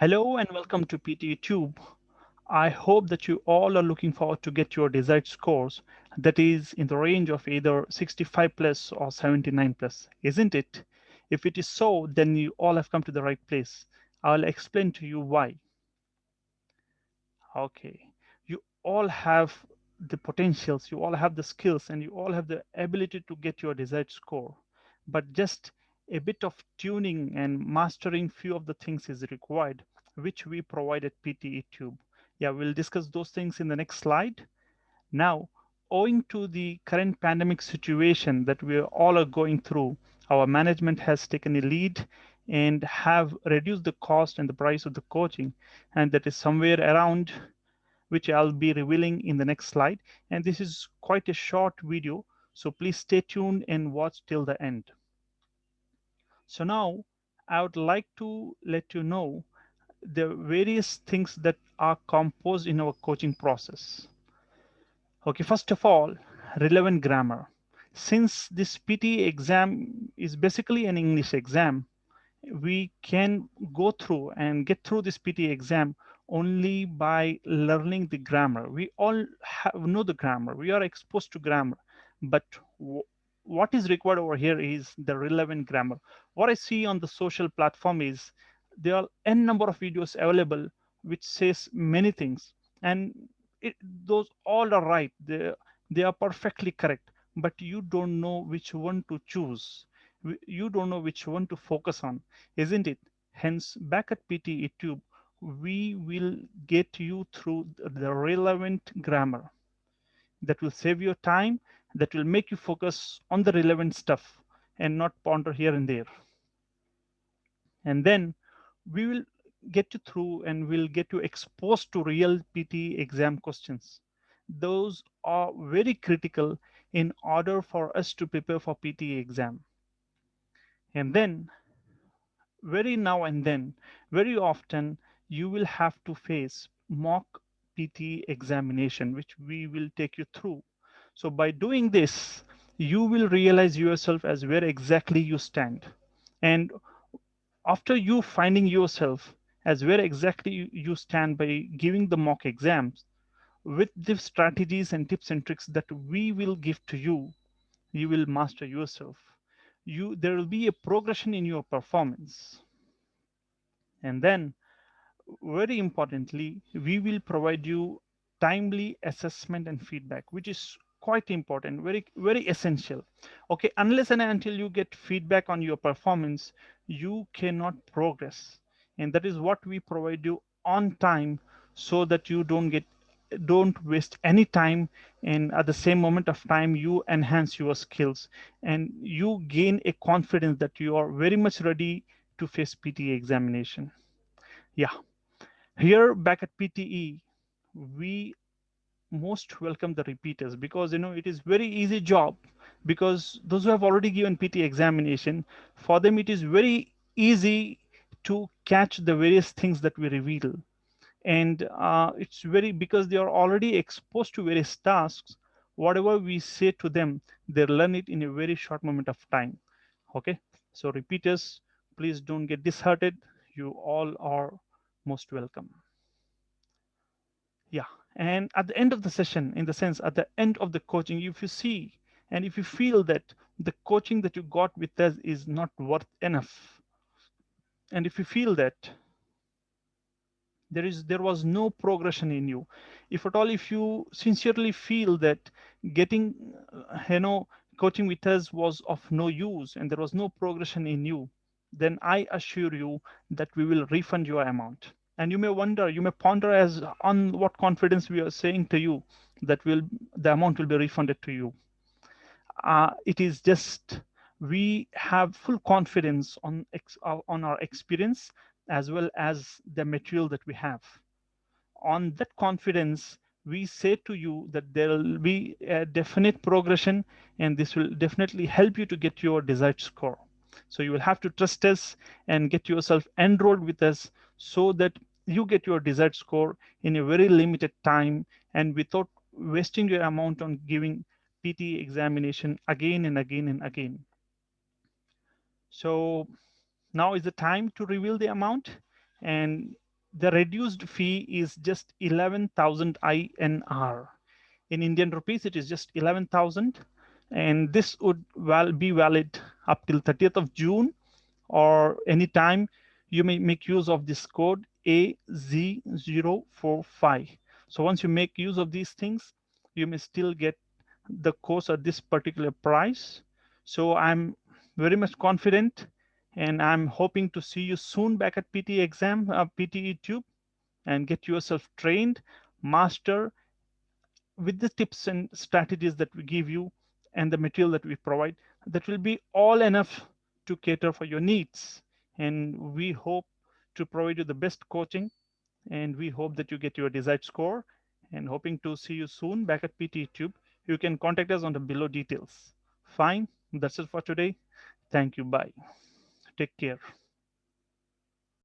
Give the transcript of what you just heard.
Hello and welcome to PTE Tube. I hope that you all are looking forward to get your desired scores that is in the range of either 65 plus or 79 plus, isn't it? If it is so, then you all have come to the right place. I'll explain to you why. Okay. You all have the potentials, you all have the skills, and you all have the ability to get your desired score. But just a bit of tuning and mastering few of the things is required, which we provide at PTE Tube. Yeah, we'll discuss those things in the next slide. Now, owing to the current pandemic situation that we all are going through, our management has taken a lead and have reduced the cost and the price of the coaching, and that is somewhere around which I'll be revealing in the next slide. And this is quite a short video, so please stay tuned and watch till the end. So now I would like to let you know the various things that are composed in our coaching process. Okay, first of all, relevant grammar. Since this PTE exam is basically an English exam, we can go through and get through this PT exam only by learning the grammar. We all know the grammar. We are exposed to grammar, but what is required over here is the relevant grammar. What I see on the social platform is there are n number of videos available which says many things, and those all are right. They are perfectly correct, but you don't know which one to choose. You don't know which one to focus on, isn't it? Hence, back at PTE Tube, we will get you through the relevant grammar that will save your time, that will make you focus on the relevant stuff and not ponder here and there. And then we will get you through and we'll get you exposed to real PT exam questions. Those are very critical in order for us to prepare for PT exam. And then very now and then, very often, you will have to face mock PT examination, which we will take you through. So by doing this, you will realize yourself as where exactly you stand. And after you finding yourself as where exactly you stand by giving the mock exams, with the strategies and tips and tricks that we will give to you, you will master yourself. There will be a progression in your performance. And then very importantly, we will provide you timely assessment and feedback, which is quite important, very essential. Okay, unless and until you get feedback on your performance, you cannot progress. And that is what we provide you on time so that you don't waste any time, and at the same moment of time you enhance your skills and you gain a confidence that you are very much ready to face PTE examination. Yeah, here back at PTE, we most welcome the repeaters because it is very easy job, because those who have already given PT examination, for them it is very easy to catch the various things that we reveal. And it's very because they are already exposed to various tasks. Whatever we say to them, they learn it in a very short moment of time. Okay, so repeaters, please don't get disheartened. You all are most welcome. Yeah. And at the end of the session, in the sense, at the end of the coaching, if you see and if you feel that the coaching that you got with us is not worth enough, and if you feel that there was no progression in you, if at all, if you sincerely feel that getting coaching with us was of no use and there was no progression in you, then I assure you that we will refund your amount. And you may wonder, you may ponder as on what confidence we are saying to you that will the amount will be refunded to you. It is just we have full confidence on our experience as well as the material that we have. On that confidence, we say to you that there will be a definite progression and this will definitely help you to get your desired score. So you will have to trust us and get yourself enrolled with us so that you get your desired score in a very limited time and without wasting your amount on giving PT examination again and again and again. So now is the time to reveal the amount. And The reduced fee is just 11,000 INR. In Indian rupees, it is just 11,000, and this would be valid up till 30th of June, or anytime you may make use of this code AZ045. So once you make use of these things, you may still get the course at this particular price. So I'm very much confident, and I'm hoping to see you soon back at PTE exam, PTE Tube, and get yourself trained, master with the tips and strategies that we give you and the material that we provide. That will be all enough to cater for your needs. And we hope to provide you the best coaching, and we hope that you get your desired score, and hoping to see you soon back at PTE Tube. You can contact us on the below details. Fine, that's it for today. Thank you. Bye. Take care.